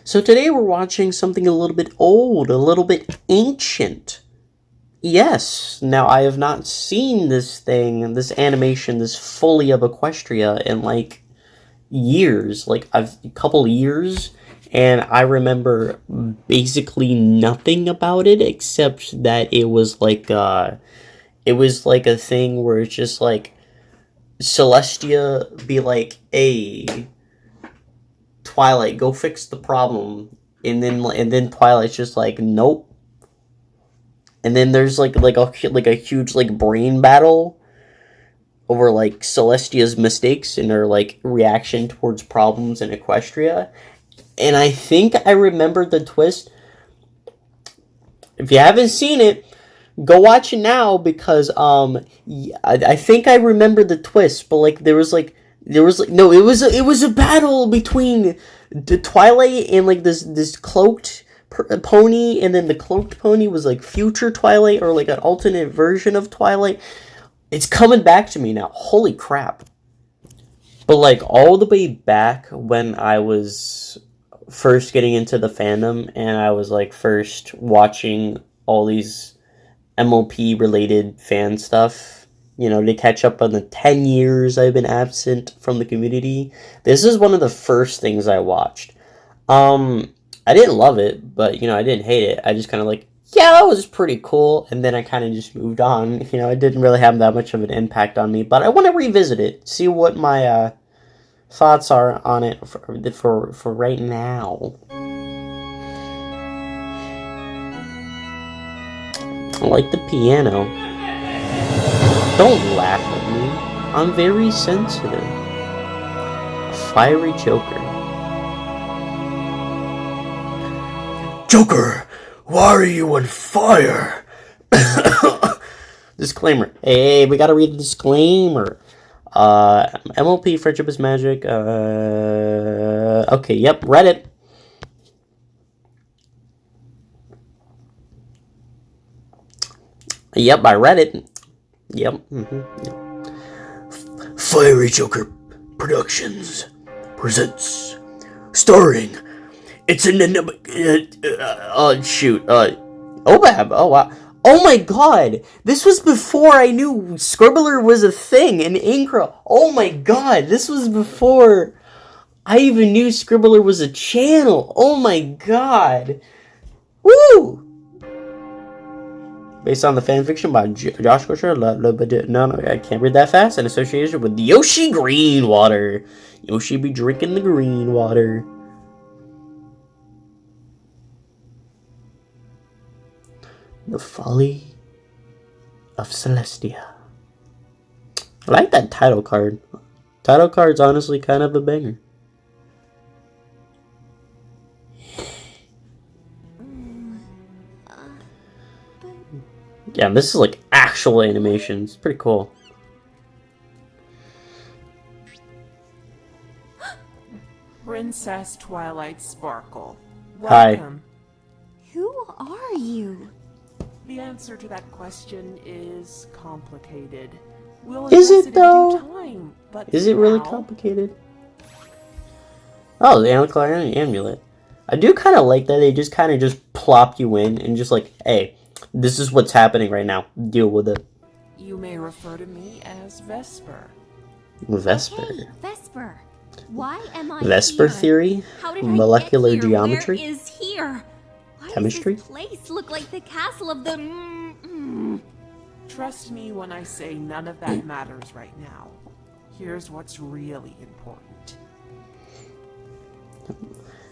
So today we're watching something a little bit old, a little bit ancient. Yes, now I have not seen this thing, this animation, this Folly of Equestria in like years, like a couple years, and I remember basically nothing about it except that it was like a thing where it's just like Celestia be like, "Hey, Twilight, go fix the problem," and then Twilight's just like, "Nope." And then there's like a huge like brain battle over like Celestia's mistakes and her like reaction towards problems in Equestria. And I think I remember the twist. If you haven't seen it, go watch it now because I think I remember the twist, but like there was no, it was a battle between the Twilight and like this cloaked pony, and then the cloaked pony was like future Twilight or like an alternate version of Twilight. It's coming back to me now. Holy crap. But like all the way back when I was first getting into the fandom and I was like first watching all these MOP related fan stuff, you know, to catch up on the 10 years I've been absent from the community, this is one of the first things I watched. I didn't love it, but, you know, I didn't hate it. I just kind of like, yeah, that was pretty cool. And then I kind of just moved on. You know, it didn't really have that much of an impact on me. But I want to revisit it, see what my thoughts are on it for right now. I like the piano. Don't laugh at me. I'm very sensitive. A fiery Joker. Joker, why are you on fire? Disclaimer. Hey, we gotta read the disclaimer. MLP, friendship is magic. Okay, yep, read it. Yep, I read it. Yep. Yep. Fiery Joker Productions presents, starring. It's an shoot. Obab. Oh wow. Oh my god. This was before I knew Scribbler was a thing in Incra. Oh my god. This was before I even knew Scribbler was a channel. Oh my god. Woo! Based on the fanfiction by Josh Gosher. No, I can't read that fast. In association with Yoshi Greenwater. Yoshi be drinking the green water. The Folly of Celestia. I like that title card. Title card's honestly kind of a banger. Yeah, this is like actual animation. It's pretty cool. Princess Twilight Sparkle. Welcome. Hi. Who are you? The answer to that question is complicated. Is it though? Is it really complicated? Oh, the amulet. I do kind of like that they just kind of just plop you in and just like, hey, this is what's happening right now. Deal with it. You may refer to me as Vesper. Vesper. Hey, Vesper. Why am I Vesper here? theory? How did Molecular I get here? geometry? Where is here? Why Chemistry? does this place look like the castle of the... Trust me when I say none of that matters right now. Here's what's really important.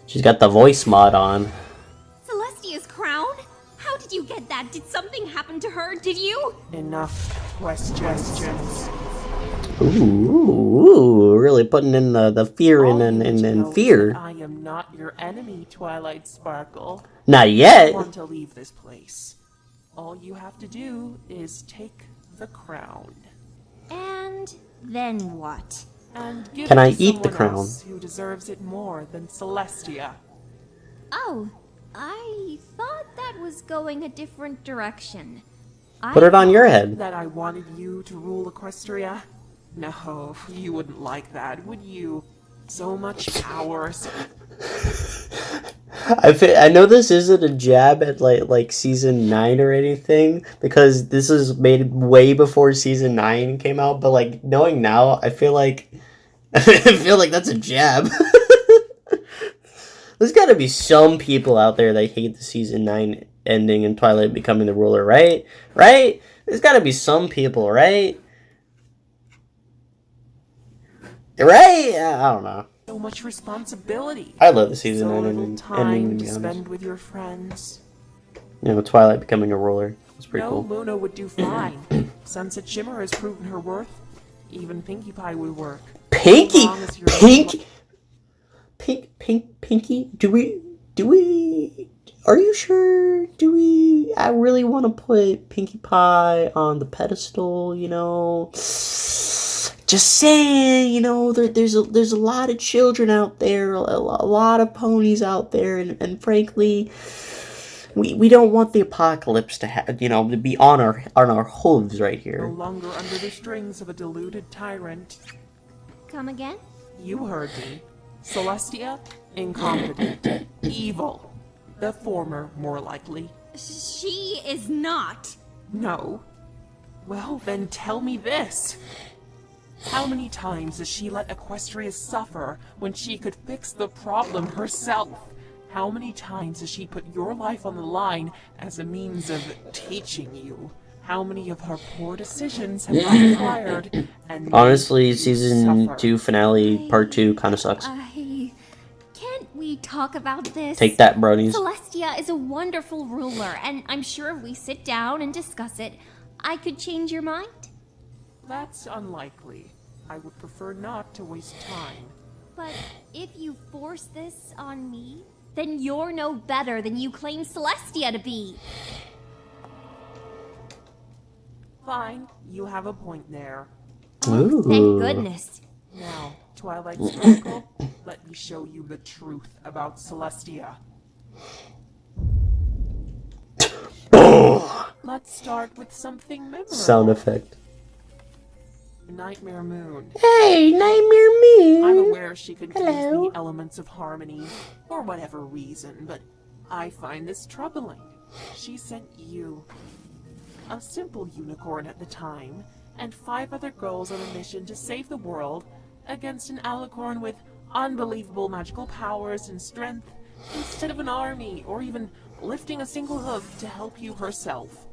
She's got the voice mod on. Celestia's crown? How did you get that? Did something happen to her? Did you? Enough questions. Ooh, really putting in the fear and fear. I am not your enemy, Twilight Sparkle. Not yet. I want to leave this place. All you have to do is take the crown. And then what? And give Can it I to eat the someone crown? else who deserves it more than Celestia. Oh, I thought that was going a different direction. Put it on your head. That I wanted you to rule Equestria? No, you wouldn't like that, would you? So much power. I know this isn't a jab at like season 9 or anything, because this is made way before season 9 came out, but like knowing now, I feel like I feel like that's a jab. There's got to be some people out there that hate the season 9 ending and Twilight becoming the ruler, right? Right? There's got to be some people, right? Right? I don't know. So much responsibility. I love the season So 9 little ending, time to to be honest. spend with your friends. You know, Twilight becoming a ruler. It's pretty No, cool. Luna would do fine. Sunset Shimmer has proven her worth. Even Pinkie Pie would work. Pinky! As long as you're Pinky? Do we, are you sure? I really want to put Pinkie Pie on the pedestal, you know? Just saying, you know, there's a lot of children out there, a lot of ponies out there, and frankly, we don't want the apocalypse to be on our hooves right no here. longer under the strings of a deluded tyrant. Come again? You heard me. Celestia, incompetent, evil. The former, more likely. She is not. No. Well, then tell me this. How many times has she let Equestria suffer when she could fix the problem herself? How many times has she put your life on the line as a means of teaching you? How many of her poor decisions have backfired and made Honestly, you season suffer? 2 finale part 2 kind of sucks. Can't we talk about this? Take that, bronies. Celestia is a wonderful ruler, and I'm sure if we sit down and discuss it, I could change your mind. That's unlikely. I would prefer not to waste time. But if you force this on me, then you're no better than you claim Celestia to be. Fine, you have a point there. Oh, thank goodness. Now, Twilight Sparkle, let me show you the truth about Celestia. Let's start with something memorable. Sound effect. Nightmare Moon. Hey, Nightmare Moon. I'm aware she could use Hello. the elements of harmony, for whatever reason, but I find this troubling. She sent you, a simple unicorn at the time, and 5 other girls on a mission to save the world against an alicorn with unbelievable magical powers and strength, instead of an army or even lifting a single hoof to help you herself.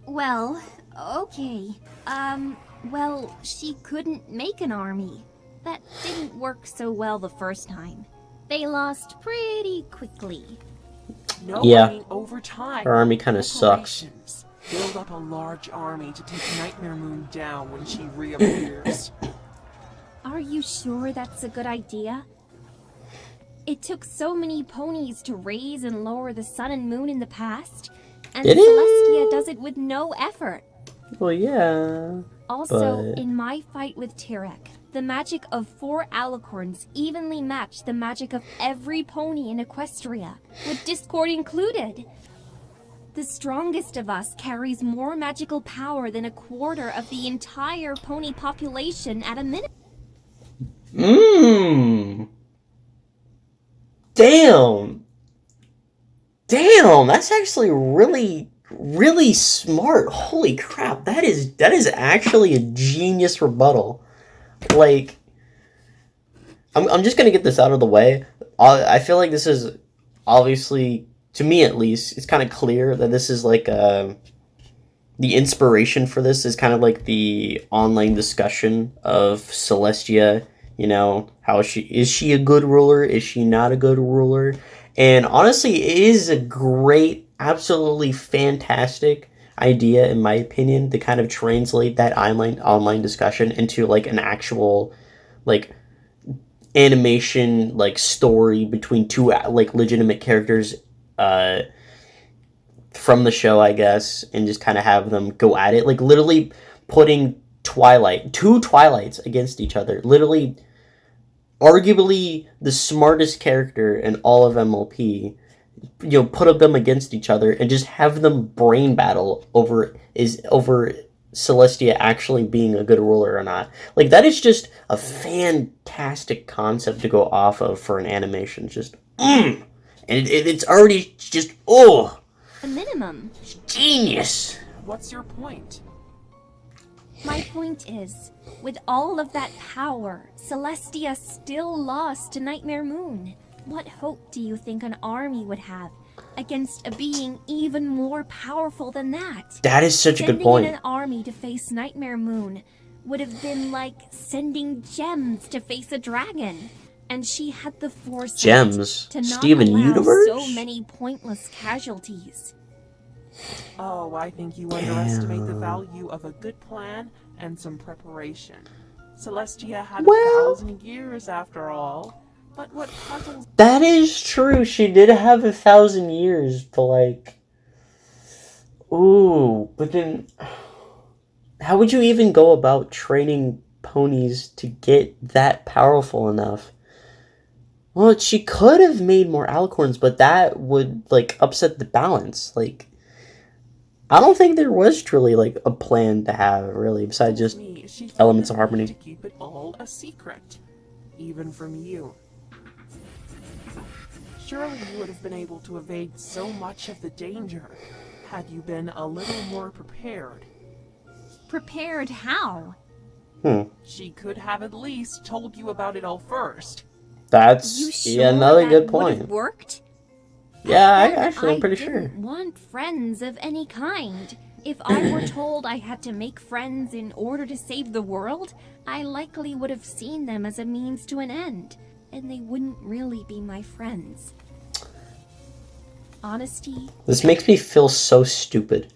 Well, okay. Well, she couldn't make an army. That didn't work so well the first time. They lost pretty quickly. No Yeah. running over time. Her army kinda sucks. Preparations. Build up a large army to take Nightmare Moon down when she reappears. Are you sure that's a good idea? It took so many ponies to raise and lower the sun and moon in the past, and Did it? Celestia does it with no effort. Well, yeah. Also, But- in my fight with Tirek, the magic of 4 alicorns evenly matched the magic of every pony in Equestria, with Discord included. The strongest of us carries more magical power than a quarter of the entire pony population at a minute. Damn. Damn, that's actually really smart. Holy crap, that is actually a genius rebuttal. Like, I'm just gonna get this out of the way. I feel like this is obviously, to me at least, it's kind of clear that this is like the inspiration for this is kind of like the online discussion of Celestia. You know, how is she a good ruler? Is she not a good ruler? And honestly, it is a great, absolutely fantastic idea, in my opinion, to kind of translate that online discussion into like an actual like animation like story between 2 like legitimate characters from the show, I guess, and just kind of have them go at it, like literally putting 2 Twilights against each other, literally arguably the smartest character in all of MLP, put them against each other and just have them brain battle over Celestia actually being a good ruler or not. Like, that is just a fantastic concept to go off of for an animation. Just And it's already just, oh, A minimum. genius. What's your point? My point is, with all of that power, Celestia still lost to Nightmare Moon. What hope do you think an army would have against a being even more powerful than that? That is such a good Sending point. in an army to face Nightmare Moon would have been like sending gems to face a dragon. And she had the foresight Gems? to not Steven allow Universe? so many pointless casualties. Oh, I think you underestimate the value of a good plan and some preparation. Celestia had Well- 1,000 years after all. But what puzzles That is true. She did have 1,000 years to, like... Ooh, but then... How would you even go about training ponies to get that powerful enough? Well, she could have made more alicorns, but that would, like, upset the balance. Like, I don't think there was truly, like, a plan to have, really, besides just me she felt elements the of need harmony. to keep it all a secret, even from you. Surely you would have been able to evade so much of the danger had you been a little more prepared. Prepared how? She could have at least told you about it all first. That's You sure another that good would have point. worked? Yeah, Then I'm pretty I sure. didn't want friends of any kind. If I were told I had to make friends in order to save the world, I likely would have seen them as a means to an end, and they wouldn't really be my friends. Honesty, This makes me feel so stupid.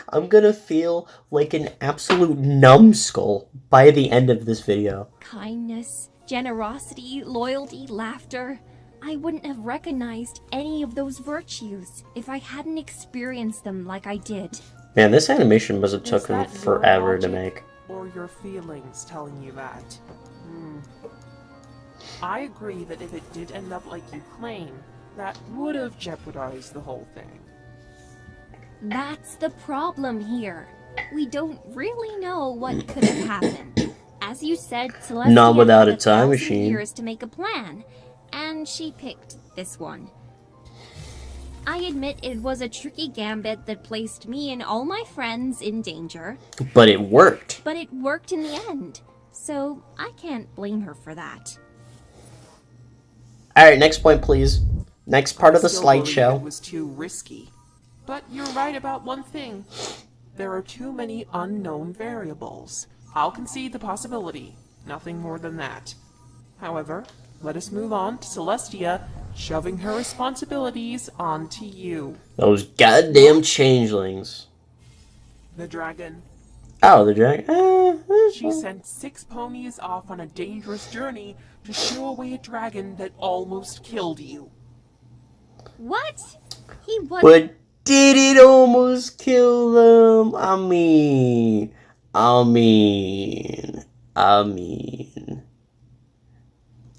I'm gonna feel like an absolute numbskull by the end of this video. kindness, generosity, loyalty, laughter. I wouldn't have recognized any of those virtues if I hadn't experienced them like I did. Man, this animation must have Is taken that your forever to logic, make. or your feelings telling you that? I agree that if it did end up like you claim, that would have jeopardized the whole thing. That's the problem here. We don't really know what could have happened. As you said, Celestia Not without had a time 1,000 machine. years to make a plan, and she picked this one. I admit it was a tricky gambit that placed me and all my friends in danger, But it worked. but it worked in the end, so I can't blame her for that. Alright, next point, please. Next part of the I still believe slideshow. It was too risky. But you're right about one thing. There are too many unknown variables. I'll concede the possibility. Nothing more than that. However, let us move on to Celestia shoving her responsibilities onto you. Those goddamn changelings. The dragon. Oh, the dragon. She sent 6 ponies off on a dangerous journey to shoo away a dragon that almost killed you. What? He was But did it almost kill them? I mean.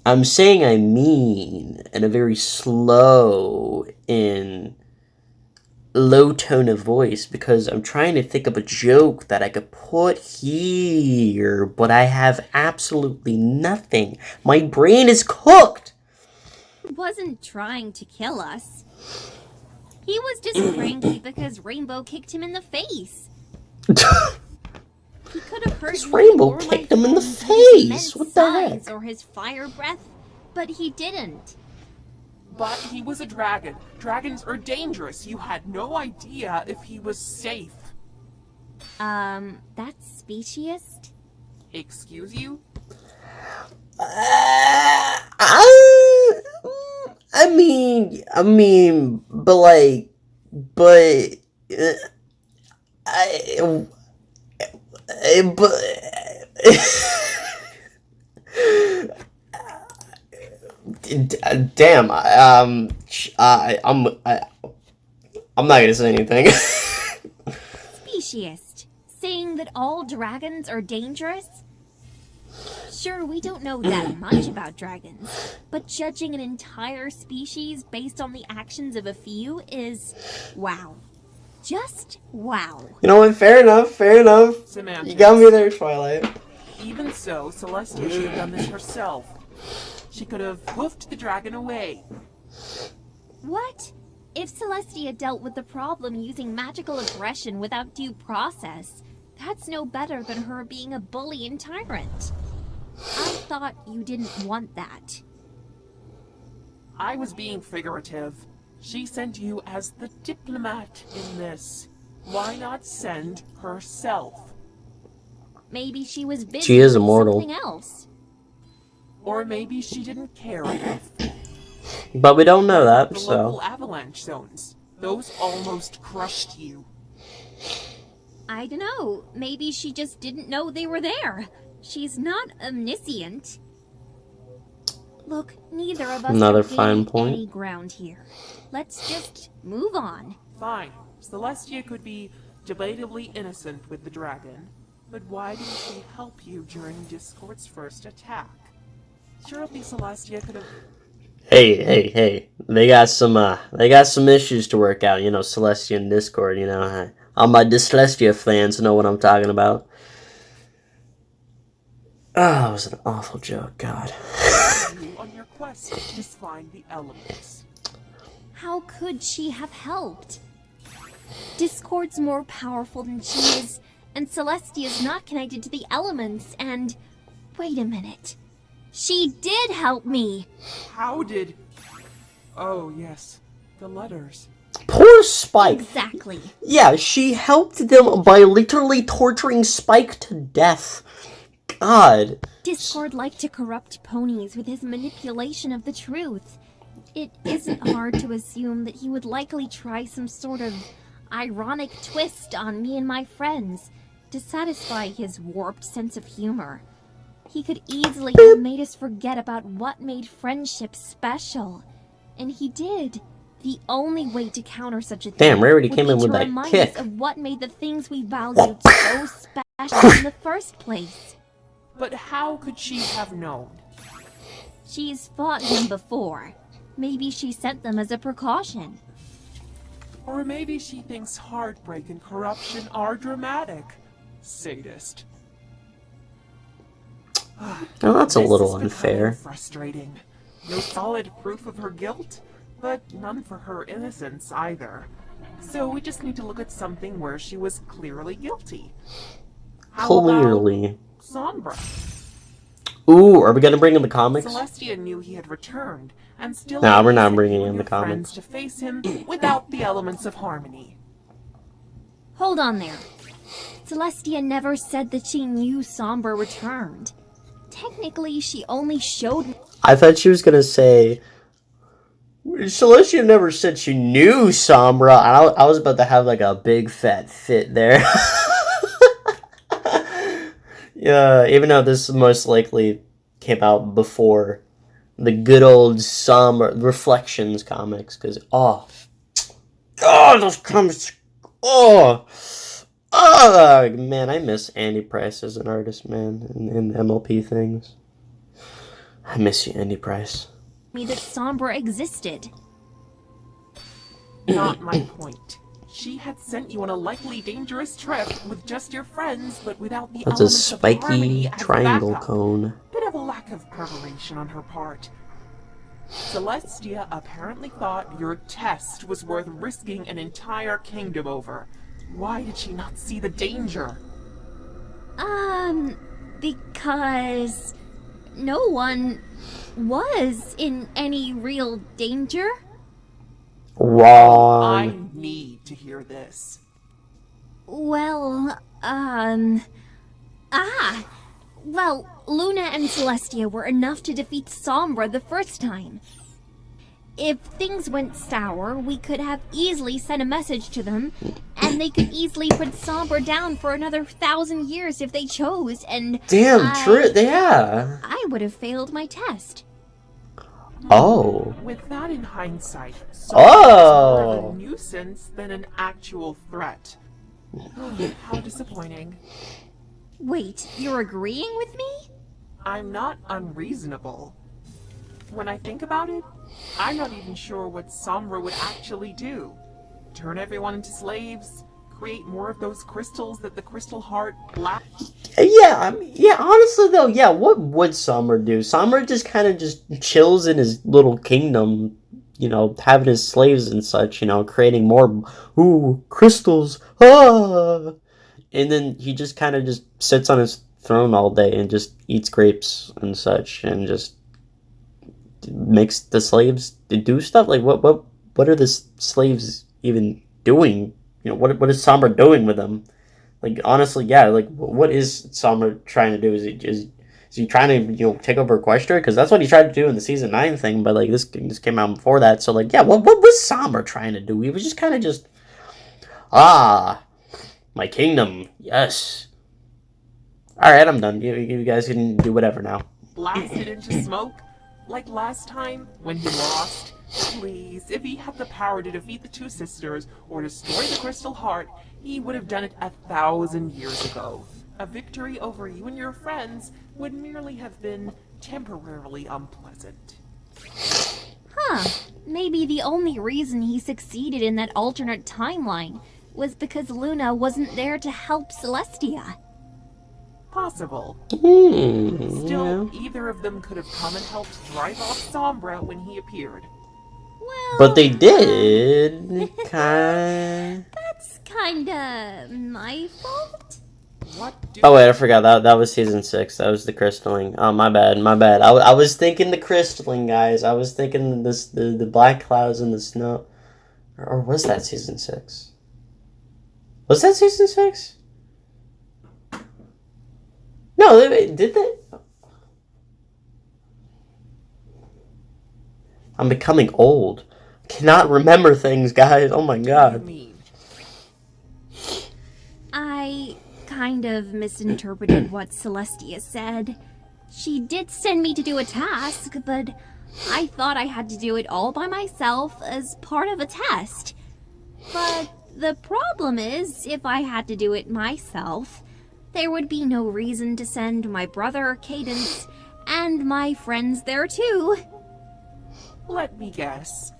I'm saying I mean in a very slow and low tone of voice because I'm trying to think of a joke that I could put here, but I have absolutely nothing. My brain is cooked. wasn't trying to kill us. He was just cranky because Rainbow kicked him in the face. He could have hurt This me Rainbow or my kicked him in the friends with his face. immense What the size heck? or his fire breath, but he didn't. But he was a dragon. Dragons are dangerous. You had no idea if he was safe. That's speciest? Excuse you? I mean, but like, but damn, I'm not gonna say anything. Speciest. Saying that all dragons are dangerous? Sure, we don't know that much about dragons, but judging an entire species based on the actions of a few is wow. Just wow. You know what? Fair enough. Semantics. You got me there, Twilight. Even so, Celestia should have done this herself. She could have hoofed the dragon away. What? If Celestia dealt with the problem using magical aggression without due process, that's no better than her being a bully and tyrant. I thought you didn't want that. I was being figurative. She sent you as the diplomat in this. Why not send herself? Maybe she was busy She is with immortal. something else. Or maybe she didn't care enough. But we don't know that, The so. local avalanche zones. Those almost crushed you. I don't know. Maybe she just didn't know they were there. She's not omniscient. Look, neither of us Another are fine gaining point. any ground here. Let's just move on. Fine. Celestia could be debatably innocent with the dragon. But why didn't she help you during Discord's first attack? Surely Celestia could have... Hey. They got some issues to work out, you know, Celestia and Discord, you know. All my Celestia fans know what I'm talking about. Oh, that was an awful joke, God. you on your quest to find the elements. How could she have helped? Discord's more powerful than she is, and Celestia's not connected to the elements, and... Wait a minute. She did help me! How did... Oh, yes. The letters. Poor Spike. Exactly. Yeah, she helped them by literally torturing Spike to death. God. Discord liked to corrupt ponies with his manipulation of the truth. It isn't hard to assume that he would likely try some sort of ironic twist on me and my friends to satisfy his warped sense of humor. He could easily have made us forget about what made friendship special. And he did. The only way to counter such a thing Damn, Rarity would came be in with to that remind kick. us of what made the things we valued so special in the first place. But how could she have known? She's fought him before. Maybe she sent them as a precaution. Or maybe she thinks heartbreak and corruption are dramatic. Sadist. Well, that's a This little is becoming unfair. Frustrating. No solid proof of her guilt, but none for her innocence either. So we just need to look at something where she was clearly guilty. How Clearly. about Sombra? Ooh, are we gonna bring in the comics? Celestia knew he had returned, and still Nah, we're not sent bringing you in and the your friends comics. to face him without the elements of harmony. Hold on there. Celestia never said that she knew Sombra returned. Technically, she only showed me. I thought she was gonna say... Celestia never said she knew Sombra. I was about to have like a big fat fit there. Yeah, even though this most likely came out before the good old Sombra Reflections comics, because those comics, man, I miss Andy Price as an artist, man, in MLP things. I miss you, Andy Price. me that Sombra existed. Not my point. She had sent you on a likely dangerous trip with just your friends, but without the That's a elements of harmony spiky as triangle backup. cone. Bit of a lack of preparation on her part. Celestia apparently thought your test was worth risking an entire kingdom over. Why did she not see the danger? Because no one was in any real danger. Wrong. I need to hear this. Well, well, Luna and Celestia were enough to defeat Sombra the first time. If things went sour, we could have easily sent a message to them, and they could easily put Sombra down for another 1,000 years if they chose, and Damn, true. Yeah. I would have failed my test. Oh. With that in hindsight, Sombra Oh. is more of a nuisance than an actual threat. How disappointing. Wait, you're agreeing with me? I'm not unreasonable. When I think about it, I'm not even sure what Sombra would actually do. Turn everyone into slaves? create more of those crystals that the Crystal Heart blasts? Yeah, honestly though, yeah, what would Somber do? Somber just kind of just chills in his little kingdom, having his slaves and such, creating more, crystals, and then he just kind of just sits on his throne all day and just eats grapes and such, and just makes the slaves do stuff. Like, what are the slaves even doing? What is Somber doing with them? Like, honestly, yeah, like, what is Somber trying to do? Is he trying to, take over Equestria? Because that's what he tried to do in the Season 9 thing, but, like, this came out before that, so, like, yeah, what was Somber trying to do? He was just kind of just, my kingdom, yes. Alright, I'm done. You guys can do whatever now. Blasted into smoke? Like last time, when he lost? Please, if he had the power to defeat the two sisters, or destroy the Crystal Heart, he would have done it 1,000 years ago. A victory over you and your friends would merely have been temporarily unpleasant. Maybe the only reason he succeeded in that alternate timeline was because Luna wasn't there to help Celestia. Possible. Still, Still, either of them could have come and helped drive off Sombra when he appeared. Well, but they did, That's kinda my fault. What do Oh wait, I forgot that was Season 6. That was the crystalling. Oh, my bad. I was thinking the crystalling, guys. I was thinking the black clouds and the snow, or was that Season 6? Was that Season 6? No, did they? I'm becoming old. Cannot remember things, guys. Oh my you god. mean? I kind of misinterpreted what Celestia said. She did send me to do a task, but I thought I had to do it all by myself as part of a test. But the problem is, if I had to do it myself, there would be no reason to send my brother, Cadence, and my friends there too. Let me guess.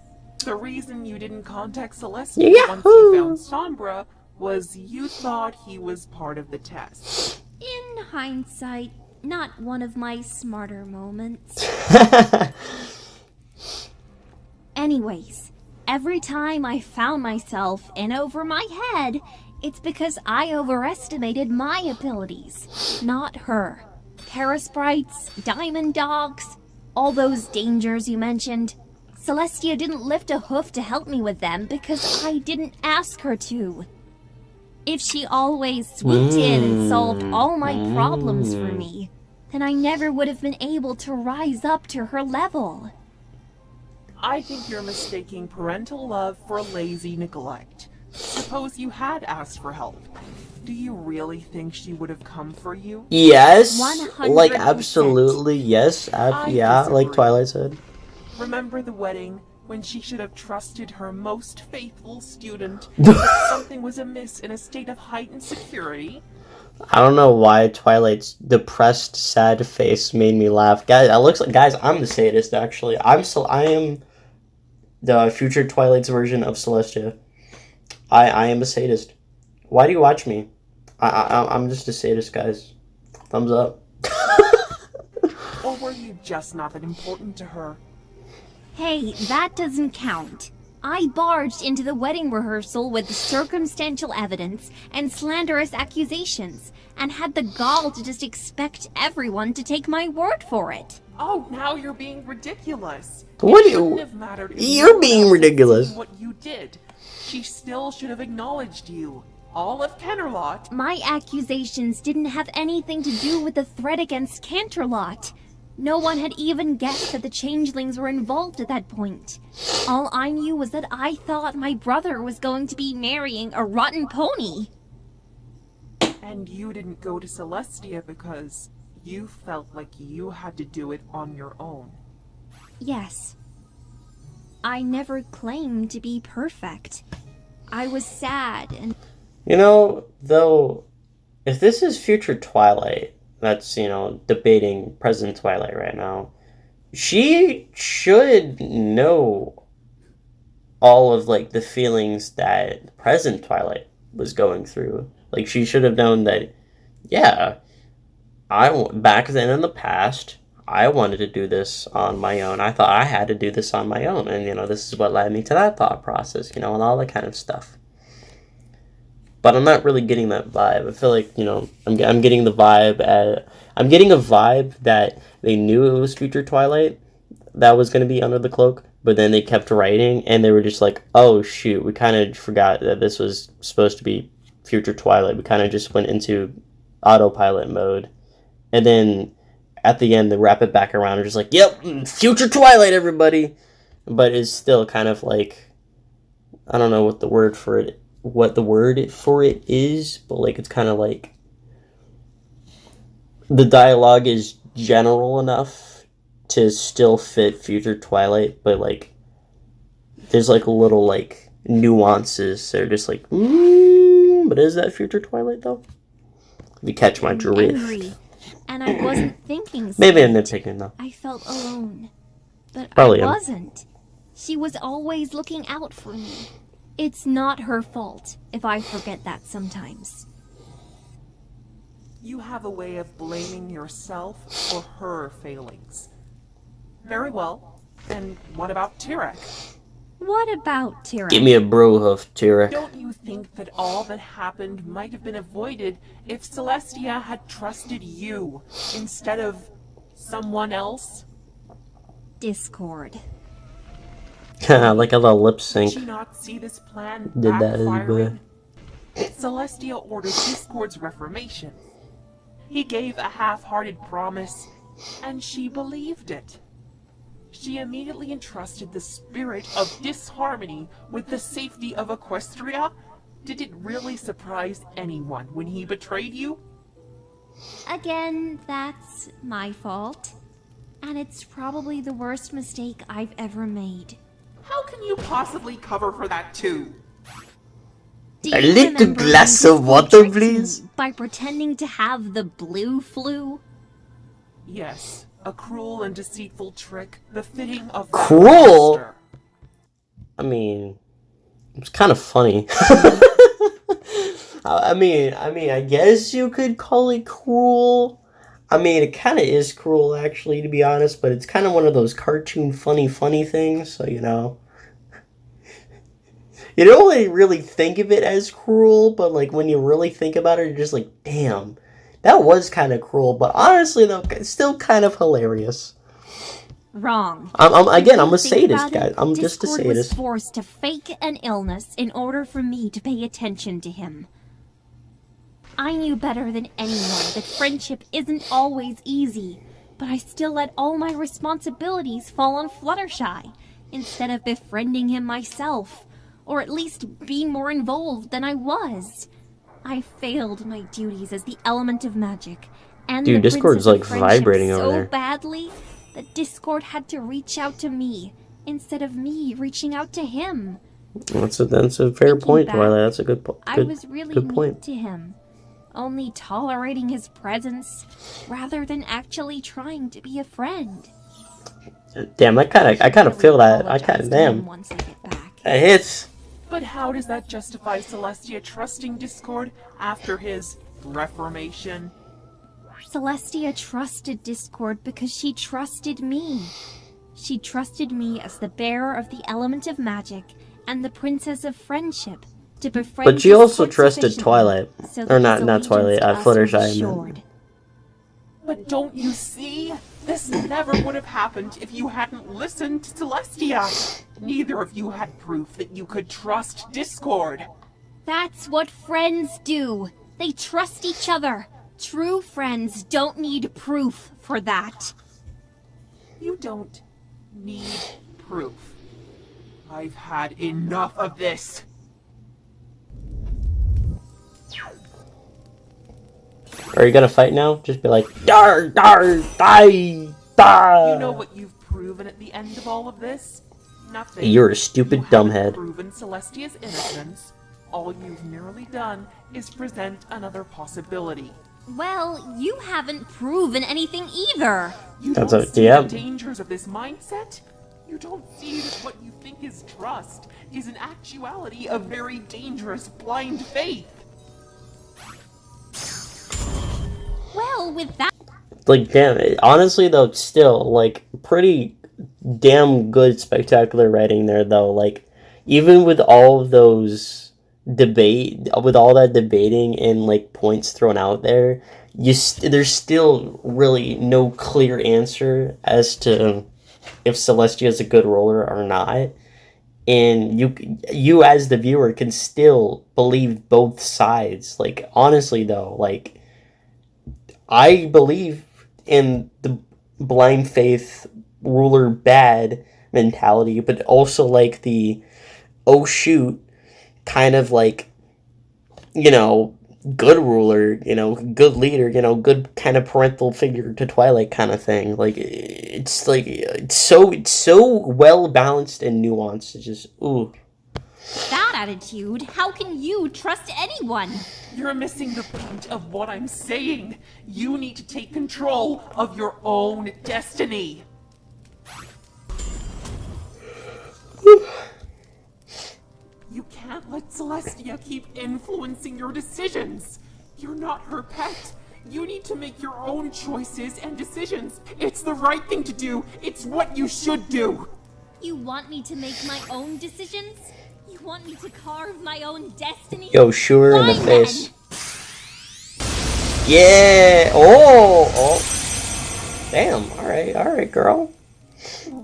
The reason you didn't contact Celestia once Yahoo! you found Sombra was you thought he was part of the test. In hindsight, not one of my smarter moments. Anyways, every time I found myself in over my head, it's because I overestimated my abilities, not her. Parasprites, diamond dogs, all those dangers you mentioned. Celestia didn't lift a hoof to help me with them because I didn't ask her to. If she always swooped in and solved all my problems for me, then I never would have been able to rise up to her level. I think you're mistaking parental love for lazy neglect. Suppose you had asked for help. Do you really think she would have come for you? Yes. 100%. Like, absolutely, yes. Yeah, like disagree. Twilight said. Remember the wedding when she should have trusted her most faithful student that something was amiss in a state of heightened security? I don't know why Twilight's depressed, sad face made me laugh. Guys, I'm the sadist, actually. I am the future Twilight's version of Celestia. I am a sadist. Why do you watch me? I'm just a sadist, guys. Thumbs up. Or were you just not that important to her? Hey, that doesn't count. I barged into the wedding rehearsal with circumstantial evidence and slanderous accusations, and had the gall to just expect everyone to take my word for it. Oh, now you're being ridiculous. What It do you- shouldn't have mattered if You're no one being else had ridiculous. seen what you did. She still should have acknowledged you. All of Canterlot. My accusations didn't have anything to do with the threat against Canterlot. No one had even guessed that the changelings were involved at that point. All I knew was that I thought my brother was going to be marrying a rotten pony. And you didn't go to Celestia because you felt like you had to do it on your own. Yes. I never claimed to be perfect. I was sad and... Though, if this is future Twilight, that's, debating present Twilight right now, she should know all of, the feelings that present Twilight was going through. Like, she should have known that, yeah, back then in the past, I wanted to do this on my own. I thought I had to do this on my own. And, this is what led me to that thought process, and all that kind of stuff. But I'm not really getting that vibe. I feel like, I'm getting the vibe. I'm getting a vibe that they knew it was future Twilight that was going to be under the cloak, but then they kept writing, and they were just like, oh, shoot, we kind of forgot that this was supposed to be future Twilight. We kind of just went into autopilot mode. And then at the end, they wrap it back around and just like, yep, future Twilight, everybody. But it's still kind of like, I don't know what the word for it is, but like, it's kind of like the dialogue is general enough to still fit future Twilight, but like there's like little like nuances. They're just like, but is that future Twilight though? If you catch my drift. Angry, and I wasn't thinking. Maybe I'm nitpicking though. I felt alone, but Probably I wasn't. She was always looking out for me. It's not her fault if I forget that sometimes. You have a way of blaming yourself for her failings. Very well. And what about Tirek? What about Tirek? Give me a bro hoof, Tirek. Don't you think that all that happened might have been avoided if Celestia had trusted you instead of someone else? Discord. Like a little lip sync. Did you not see this plan Did that as backfiring? Celestia ordered Discord's reformation. He gave a half-hearted promise, and she believed it. She immediately entrusted the spirit of disharmony with the safety of Equestria. Did it really surprise anyone when he betrayed you? Again, that's my fault. And it's probably the worst mistake I've ever made. How can you possibly cover for that too? Do A you little remember glass when of Discord water, tricked me please? by pretending to have the blue flu? Yes, a cruel and deceitful trick befitting of that Cruel? monster. I mean, it's kind of funny. I guess you could call it cruel. I mean, it kind of is cruel, actually, to be honest, but it's kind of one of those cartoon funny things, so, You don't really think of it as cruel, but, like, when you really think about it, you're just like, damn, that was kind of cruel, but honestly, though, it's still kind of hilarious. Wrong. I'm a Think sadist, about guys. it, I'm just a Discord was sadist. forced to fake an illness in order for me to pay attention to him. I knew better than anyone that friendship isn't always easy, but I still let all my responsibilities fall on Fluttershy, instead of befriending him myself, or at least being more involved than I was. I failed my duties as the element of magic, and Dude, the Discord's, Princess of like, Friendship vibrating over so there. badly that Discord had to reach out to me, instead of me reaching out to him. That's a fair Thinking point, back, Twilight. That's a good I was really good mean point. to him, only tolerating his presence rather than actually trying to be a friend. Damn, I kind of feel that. I kind of Apologize to him damn. once I get back. That hits. But how does that justify Celestia trusting Discord after his reformation? Celestia trusted Discord because she trusted me. She trusted me as the bearer of the element of magic and the princess of friendship to befriend. But she also Discord trusted sufficiently Twilight. so Or that not his Twilight, allegiance to us Fluttershy, I was meant. assured. But don't you see? This never would have happened if you hadn't listened to Celestia. Neither of you had proof that you could trust Discord. That's what friends do. They trust each other. True friends don't need proof for that. You don't need proof. I've had enough of this. Are you gonna fight now? Just be like, dar, dar, die, die. You know what you've proven at the end of all of this? Nothing. You're a stupid You haven't dumbhead. proven Celestia's innocence. All you've nearly done is present another possibility. Well, you haven't proven anything either. You That's don't a- see yeah. the dangers of this mindset? You don't see that what you think is trust is in actuality a very dangerous blind faith. Well, with that... Like, damn, honestly, though, still, like, pretty damn good spectacular writing there, though. Like, even with all of those with all that debating and, like, points thrown out there, there's still really no clear answer as to if Celestia is a good roller or not. And you as the viewer can still believe both sides. Like, honestly, though, like, I believe in the blind faith ruler bad mentality, but also like the oh shoot kind of like, you know, good ruler, you know, good leader, you know, good kind of parental figure to Twilight kind of thing. Like it's so well balanced and nuanced. It's just ooh. That attitude, how can you trust anyone? You're missing the point of what I'm saying. You need to take control of your own destiny. You can't let Celestia keep influencing your decisions. You're not her pet. You need to make your own choices and decisions. It's the right thing to do. It's what you should do. You want me to make my own decisions? You want me to carve my own destiny? Yo, shoot her in the Why face. Yeah. Oh. Damn. All right, girl.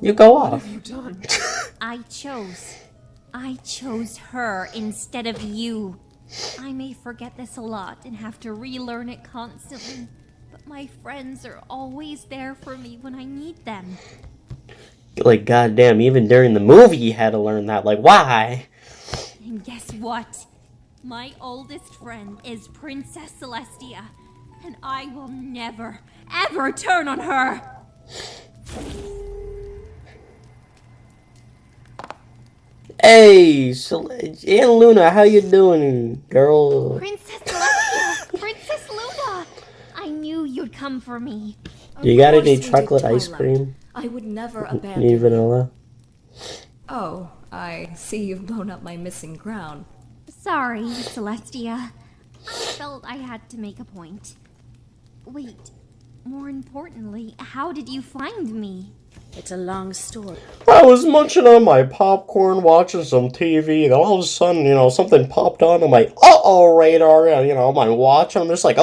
You go off. What have you done? I chose her instead of you. I may forget this a lot and have to relearn it constantly, but my friends are always there for me when I need them. Like, goddamn, even during the movie you had to learn that. Like, why? And guess what? My oldest friend is Princess Celestia, and I will never, ever turn on her! Hey, Aunt Luna, how you doing, girl? Princess Celestia! Princess Luna! I knew you'd come for me. You got any chocolate ice cream? I would never abandon Any you. vanilla? Oh, I see you've blown up my missing crown. Sorry, Celestia. I felt I had to make a point. Wait, more importantly, how did you find me? It's a long story. I was munching on my popcorn, watching some TV, and all of a sudden, you know, something popped on my radar, and, you know, my watch, and I'm just like,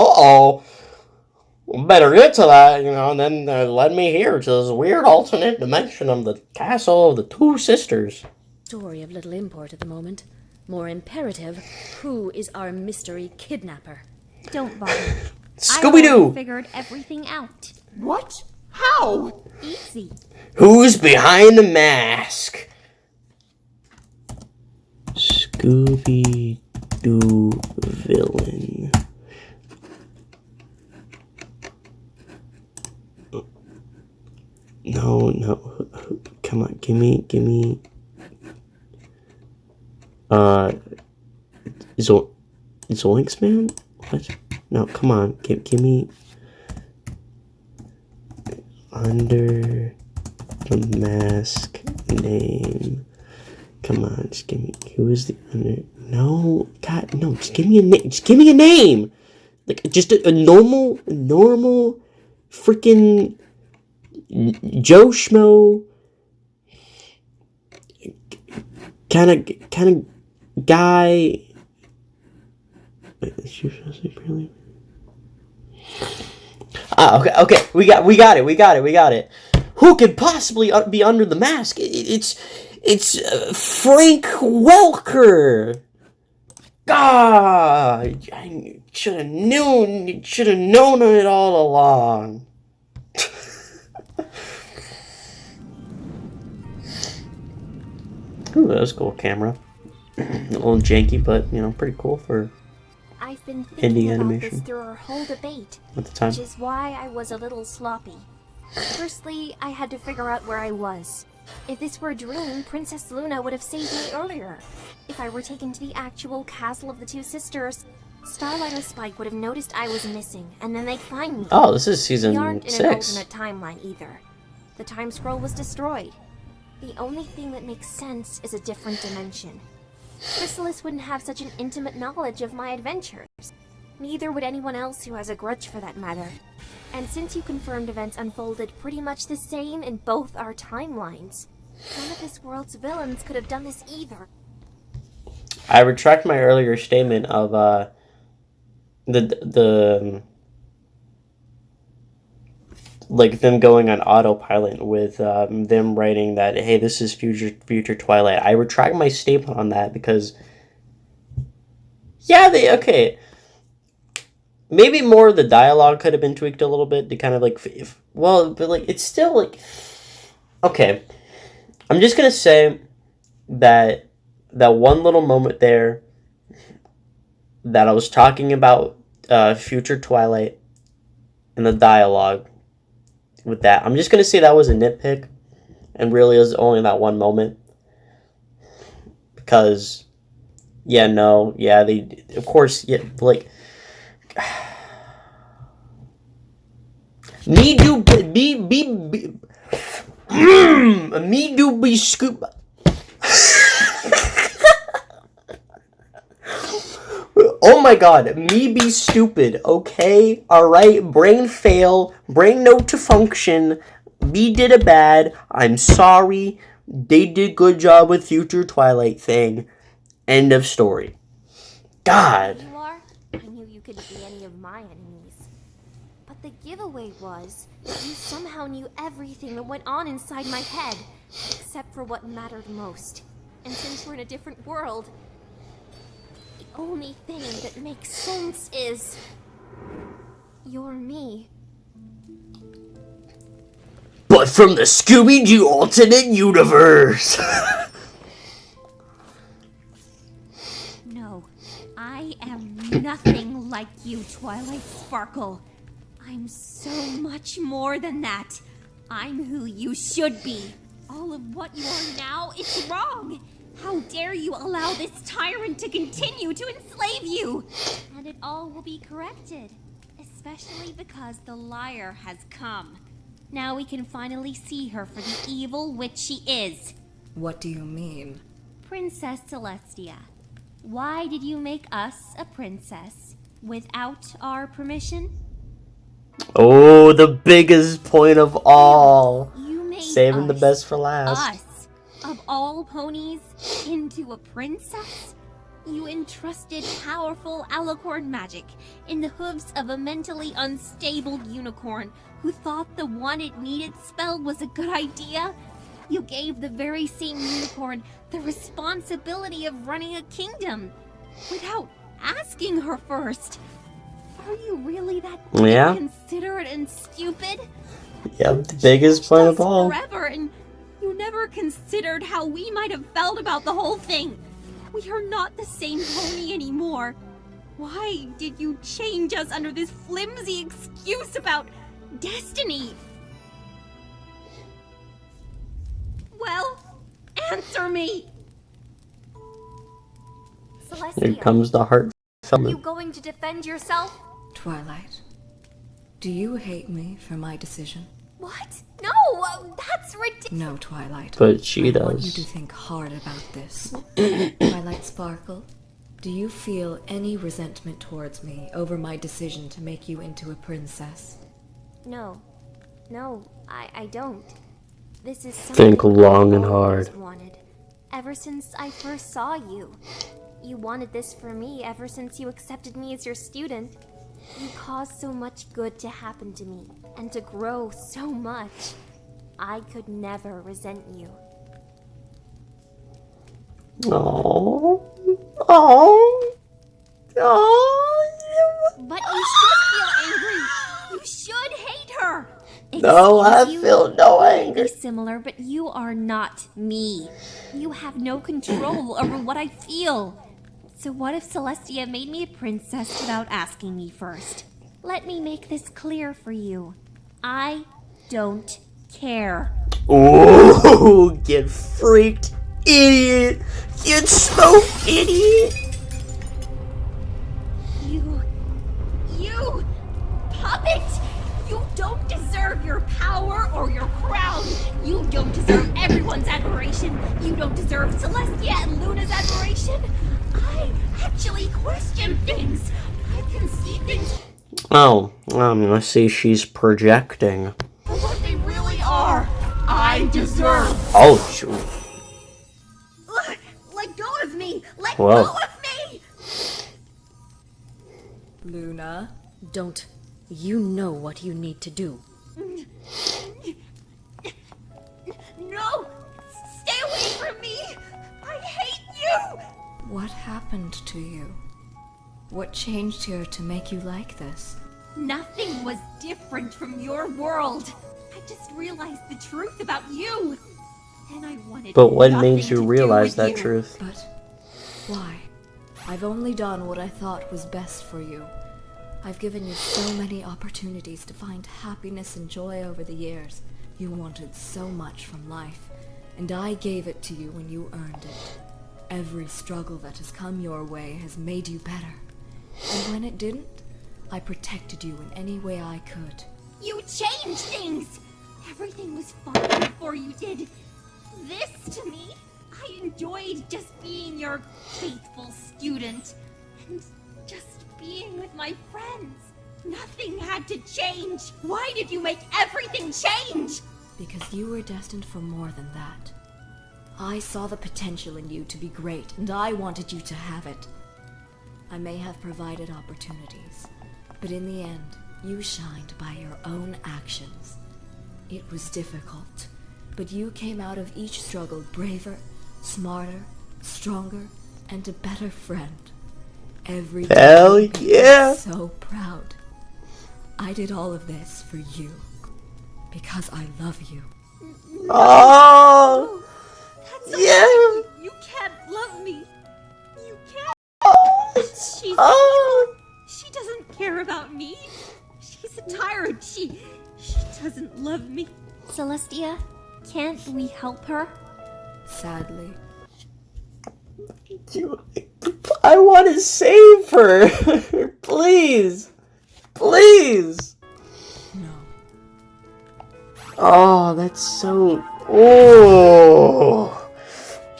better get to that, you know, and then led me here to this weird alternate dimension of the castle of the two sisters. Story of little import at the moment. More imperative, who is our mystery kidnapper? Don't bother. Scooby-Doo! I figured everything out. What? How? Easy. Who's behind the mask? Scooby-Doo villain. No. Come on, give me. Zoinks Man? What? No, come on, give me. Under the mask name. Come on, just give me. Who is the under? No, God, no. Just give me a name. Just give me a name. Like just a normal, freaking Joe Schmo. Kind of guy. Wait, is she supposed to be really? Okay. We got it. Who could possibly be under the mask? It's Frank Welker. God, I should have known it all along. Ooh, that was a cool camera. A little janky, but you know, pretty cool for I've been thinking indie about animation this through our whole debate, at the time. which is why I was a little sloppy. Firstly, I had to figure out where I was. If this were a dream, Princess Luna would have saved me earlier. If I were taken to the actual castle of the two sisters, Starlight or Spike would have noticed I was missing, and then they'd find me. Oh, this is season We aren't in 6. an alternate timeline either. The time scroll was destroyed. The only thing that makes sense is a different dimension. Chrysalis wouldn't have such an intimate knowledge of my adventures. Neither would anyone else who has a grudge for that matter. And since you confirmed events unfolded pretty much the same in both our timelines, none of this world's villains could have done this either. I retract my earlier statement of the like them going on autopilot with them writing that, hey, this is future Twilight. I retract my statement on that because maybe more of the dialogue could have been tweaked a little bit to kind of like but like it's still like okay. I'm just gonna say that one little moment there that I was talking about future Twilight and the dialogue with that, I'm just gonna say that was a nitpick and really is only that one moment because they of course like me do be scoop. Oh my god, me be stupid, okay? Alright, brain fail, brain note to function, me did a bad, I'm sorry, they did good job with future Twilight thing, end of story. God. You are? I knew you couldn't be any of my enemies. But the giveaway was that you somehow knew everything that went on inside my head, except for what mattered most. And since we're in a different world, the only thing that makes sense is you're me. But from the Scooby-Doo alternate universe. No, I am nothing like you, Twilight Sparkle. I'm so much more than that. I'm who you should be. All of what you are now, it's wrong. How dare you allow this tyrant to continue to enslave you? And it all will be corrected, especially because the liar has come. Now we can finally see her for the evil witch she is. What do you mean? Princess Celestia, why did you make us a princess without our permission? Oh, the biggest point of all. You made Saving the best for last. Us, of all ponies, into a princess? You entrusted powerful alicorn magic in the hooves of a mentally unstable unicorn who thought the one it needed spell was a good idea? You gave the very same unicorn the responsibility of running a kingdom without asking her first. Are you really that inconsiderate and stupid? Yeah, the biggest point of all. Forever, and you never considered how we might have felt about the whole thing. We are not the same pony anymore. Why did you change us under this flimsy excuse about destiny? Well, answer me! Celestia, Here comes the heart. are you going to defend yourself? Twilight, do you hate me for my decision? What? No, that's ridiculous. No, Twilight. But she I want you does. to think hard about this. Twilight Sparkle, do you feel any resentment towards me over my decision to make you into a princess? No, I don't. This is something Think long and I've always hard. wanted. Ever since I first saw you. You wanted this for me ever since you accepted me as your student. You caused so much good to happen to me, and to grow so much. I could never resent you. Oh, oh, oh. But you should feel angry. You should hate her. No, I Excuse you, feel no we may anger. be similar, but you are not me. You have no control over what I feel. So what if Celestia made me a princess without asking me first? Let me make this clear for you. I don't care. Ooh, get freaked, idiot. Get smoked, idiot. You puppet! You don't deserve deserve your power or your crown. You don't deserve everyone's admiration. You don't deserve Celestia and Luna's admiration. I actually question things. I can see things Oh, I see she's projecting. For what they really are. I deserve. Oh, shoot. Let go of me! Let Whoa. go of me! Luna, don't. You know what you need to do. No! Stay away from me! I hate you! What happened to you? What changed here to make you like this? Nothing was different from your world. I just realized the truth about you. And I wanted But what nothing made to you do realize with that you. truth? But why? I've only done what I thought was best for you. I've given you so many opportunities to find happiness and joy over the years. You wanted so much from life, and I gave it to you when you earned it. Every struggle that has come your way has made you better. And when it didn't, I protected you in any way I could. You changed things! Everything was fine before you did this to me. I enjoyed just being your faithful student. And just being with my friends. Nothing had to change. Why did you make everything change? Because you were destined for more than that. I saw the potential in you to be great, and I wanted you to have it. I may have provided opportunities, but in the end, you shined by your own actions. It was difficult, but you came out of each struggle braver, smarter, stronger, and a better friend. Every day Hell you made me yeah! so proud. I did all of this for you, because I love you. Oh, That's yeah! You can't love me. You can't. Oh, She's oh. She doesn't care about me. She's a tyrant. She doesn't love me. Celestia, can't we help her? Sadly, I want to save her. Please. Please. no. Oh, that's so... Oh.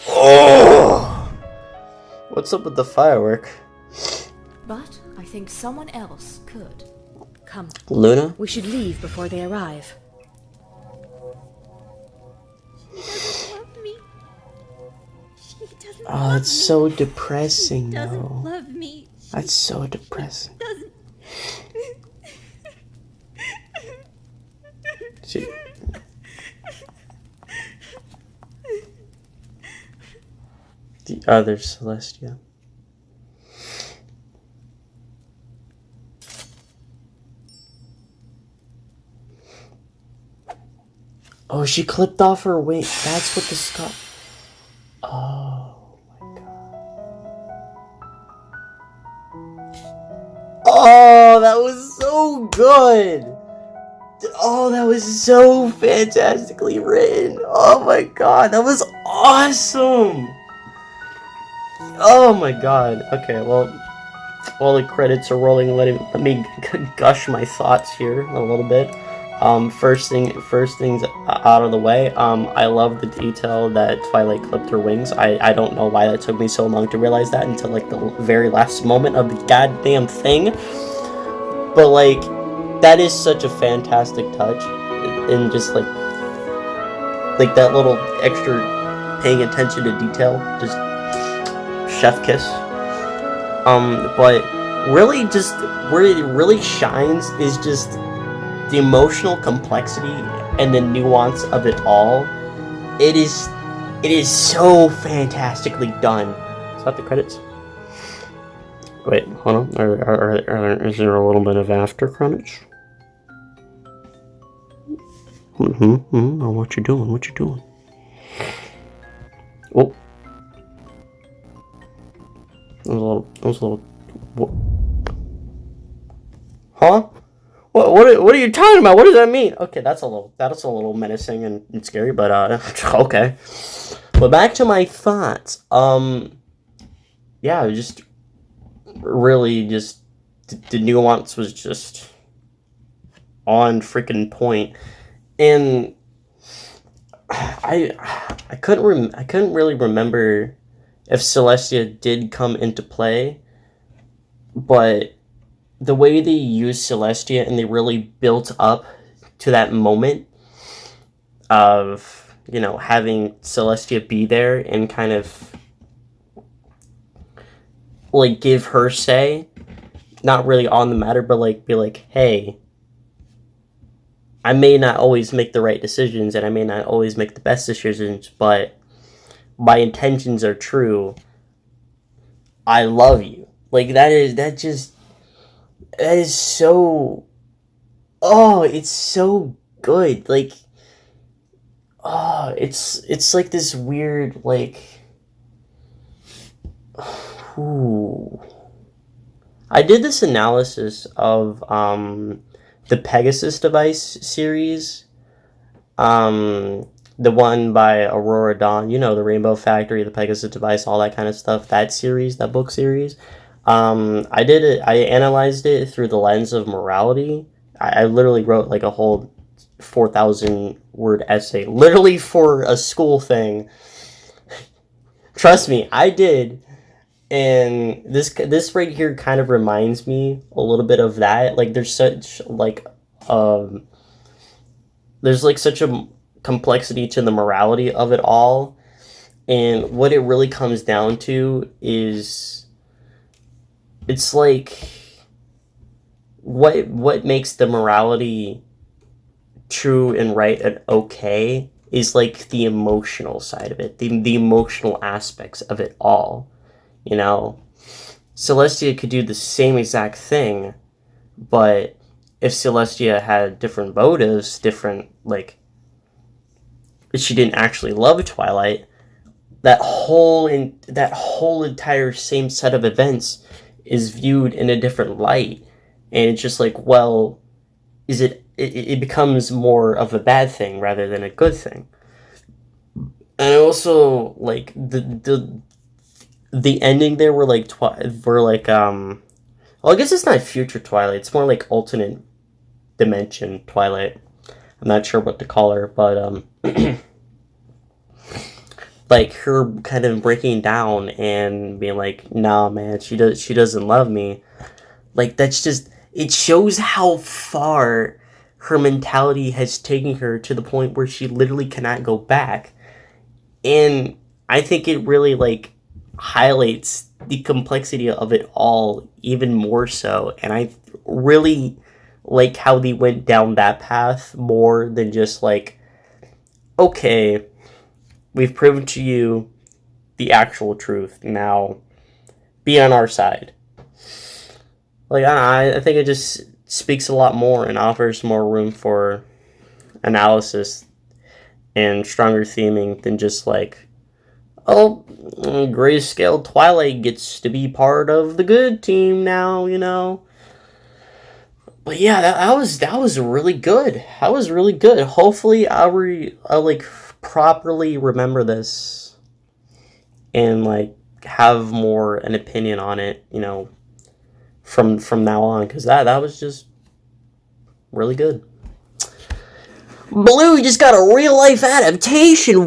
Oh. What's up with the firework? But I think someone else could. Come, Luna? we should leave before they arrive. She doesn't love me. She doesn't Oh, love that's me. so depressing, She doesn't though. love me. That's so depressing. Doesn't. She... The other Celestia. Oh, she clipped off her wing. That's what the scar... Oh, my God. Oh, that was so good! Oh, that was so fantastically written. Oh my God, that was awesome! Oh my God. Okay, well, while the credits are rolling, let me gush my thoughts here a little bit. First things out of the way. I love the detail that Twilight clipped her wings. I don't know why that took me so long to realize that until like the very last moment of the goddamn thing. But like, that is such a fantastic touch, and just like that little extra paying attention to detail, just chef kiss. But really, just where it really shines is just the emotional complexity and the nuance of it all. It is so fantastically done. Is that the credits? Wait, hold on. Is there a little bit of after credits? Oh, what you doing? What you doing? Oh. That was a little, what? Huh? What are you talking about? What does that mean? Okay, that's a little menacing and scary, but okay. But back to my thoughts. Yeah, just really just the nuance was just on freaking point. And I couldn't really remember if Celestia did come into play, but the way they used Celestia and they really built up to that moment of, you know, having Celestia be there and kind of like give her say, not really on the matter, but like be like, hey, I may not always make the right decisions and I may not always make the best decisions, but my intentions are true. I love you. Like, that is so, oh, it's so good. Like, oh, it's like this weird, like, ooh. I did this analysis of, the Pegasus device series, the one by Aurora Dawn, you know, the Rainbow Factory, the Pegasus device, all that kind of stuff, that series, that book series. I analyzed it through the lens of morality. I literally wrote like a whole 4,000 word essay, literally for a school thing. Trust me, I did. And this right here kind of reminds me a little bit of that. Like, there's such like there's like such a complexity to the morality of it all, and what it really comes down to is it's like what makes the morality true and right and okay is like the emotional side of it, the emotional aspects of it all. You know, Celestia could do the same exact thing, but if Celestia had different motives, different, like, if she didn't actually love Twilight, that whole entire same set of events is viewed in a different light, and it's just like, well, it becomes more of a bad thing rather than a good thing. And also, like, the ending there were like well, I guess it's not future Twilight, it's more like alternate dimension Twilight. I'm not sure what to call her, but like her kind of breaking down and being like, nah man, she doesn't love me. Like, that's just, it shows how far her mentality has taken her to the point where she literally cannot go back. And I think it really like highlights the complexity of it all even more so, and I really like how they went down that path more than just like, okay, we've proven to you the actual truth, now be on our side. Like, I think it just speaks a lot more and offers more room for analysis and stronger theming than just like, oh, Grayscale Twilight gets to be part of the good team now, you know. But yeah, that was really good. That was really good. Hopefully, I'll like properly remember this and like have more an opinion on it, you know, from now on, because that was just really good. Blue just got a real life adaptation.